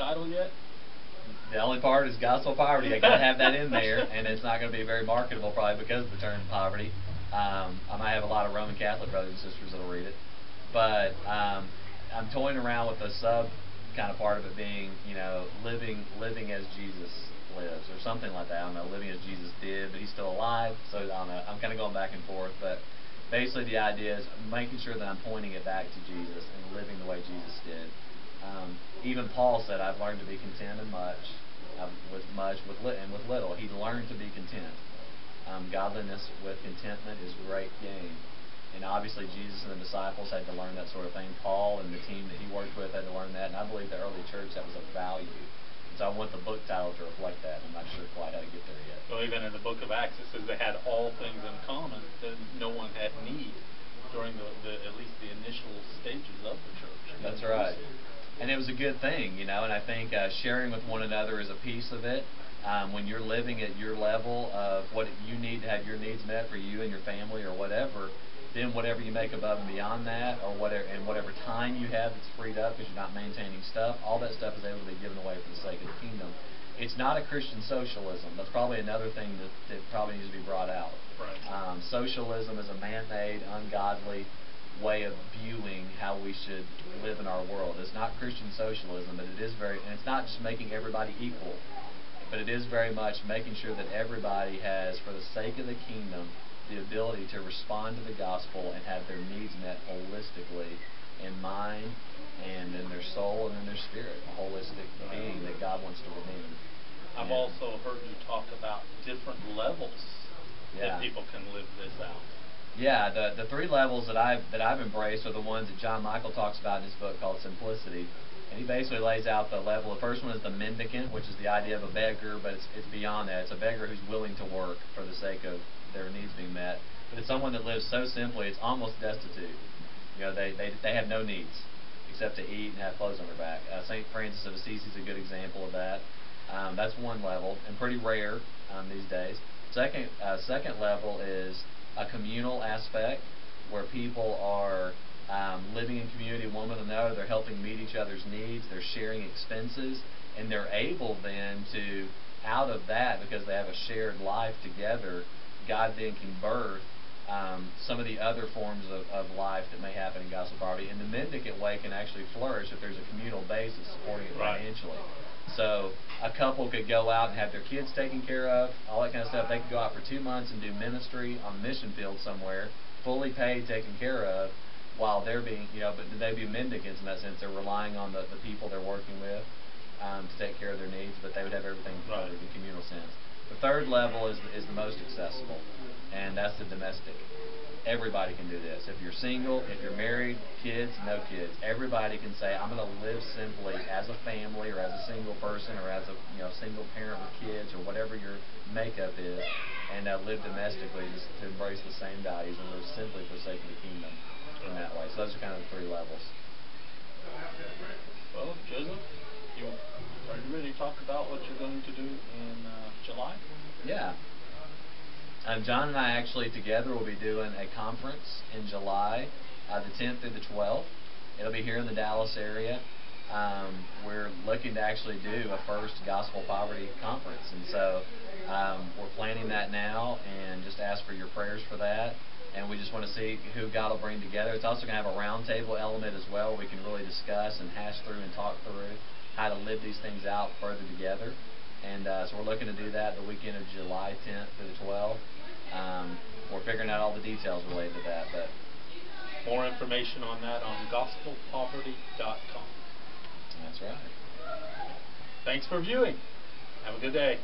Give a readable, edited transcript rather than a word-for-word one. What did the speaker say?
title yet? The only part is gospel poverty. I gotta have that in there, and it's not gonna be very marketable probably because of the term poverty. I might have a lot of Roman Catholic brothers and sisters that'll read it, but I'm toying around with the sub kind of part of it being, living as Jesus lives, or something like that. I don't know, living as Jesus did, but he's still alive. So I don't know. I'm kind of going back and forth, but basically the idea is making sure that I'm pointing it back to Jesus and living the way Jesus did. Even Paul said, "I've learned to be content in much, with little." He learned to be content. Godliness with contentment is great gain. And obviously Jesus and the disciples had to learn that sort of thing. Paul and the team that he worked with had to learn that. And I believe the early church, that was a value. And so I want the book title to reflect that. I'm not sure quite how to get there yet. Well, even in the book of Acts, it says they had all things in common, that no one had need during at least the initial stages of the church. That's right. And it was a good thing, and I think sharing with one another is a piece of it. When you're living at your level of what you need to have your needs met for you and your family or whatever, then whatever you make above and beyond that, or whatever time you have that's freed up because you're not maintaining stuff, all that stuff is able to be given away for the sake of the kingdom. It's not a Christian socialism. That's probably another thing that probably needs to be brought out. Right. Socialism is a man-made, ungodly way of viewing how we should live in our world. It's not Christian socialism, but it is and it's not just making everybody equal, but it is very much making sure that everybody has, for the sake of the kingdom, the ability to respond to the gospel and have their needs met holistically in mind and in their soul and in their spirit, a holistic being that God wants to redeem. I've also heard you talk about different levels that people can live this out. Yeah, the three levels that I've embraced are the ones that John Michael talks about in his book called Simplicity. And he basically lays out the level. The first one is the mendicant, which is the idea of a beggar, but it's beyond that. It's a beggar who's willing to work for the sake of their needs being met. But it's someone that lives so simply, it's almost destitute. They have no needs except to eat and have clothes on their back. St. Francis of Assisi is a good example of that. That's one level, and pretty rare these days. Second level is a communal aspect where people are living in community one with another. They're helping meet each other's needs. They're sharing expenses, and they're able then to, out of that, because they have a shared life together, God then can birth some of the other forms of life that may happen in gospel poverty. And the mendicant way can actually flourish if there's a communal base that's supporting it financially. So a couple could go out and have their kids taken care of, all that kind of stuff. They could go out for 2 months and do ministry on the mission field somewhere, fully paid, taken care of, while they're being, but they'd be mendicants in that sense. They're relying on the people they're working with to take care of their needs, but they would have everything covered in the communal sense. The third level is the most accessible, and that's the domestic. Everybody can do this. If you're single, if you're married, kids, no kids, everybody can say, I'm going to live simply as a family or as a single person or as a single parent with kids or whatever your makeup is, and live domestically just to embrace the same values and live simply for the sake of the kingdom in that way. So those are kind of the three levels. Well, Joseph, are you ready to talk about what you're going to do in July? Yeah. John and I actually together will be doing a conference in July, the 10th through the 12th. It'll be here in the Dallas area. We're looking to actually do a first gospel poverty conference, and so we're planning that now, and just ask for your prayers for that. And we just want to see who God will bring together. It's also going to have a roundtable element as well. We can really discuss and hash through and talk through how to live these things out further together. And so we're looking to do that the weekend of July 10th through the 12th. We're figuring out all the details related to that. But more information on that on gospelpoverty.com. That's right. Thanks for viewing. Have a good day.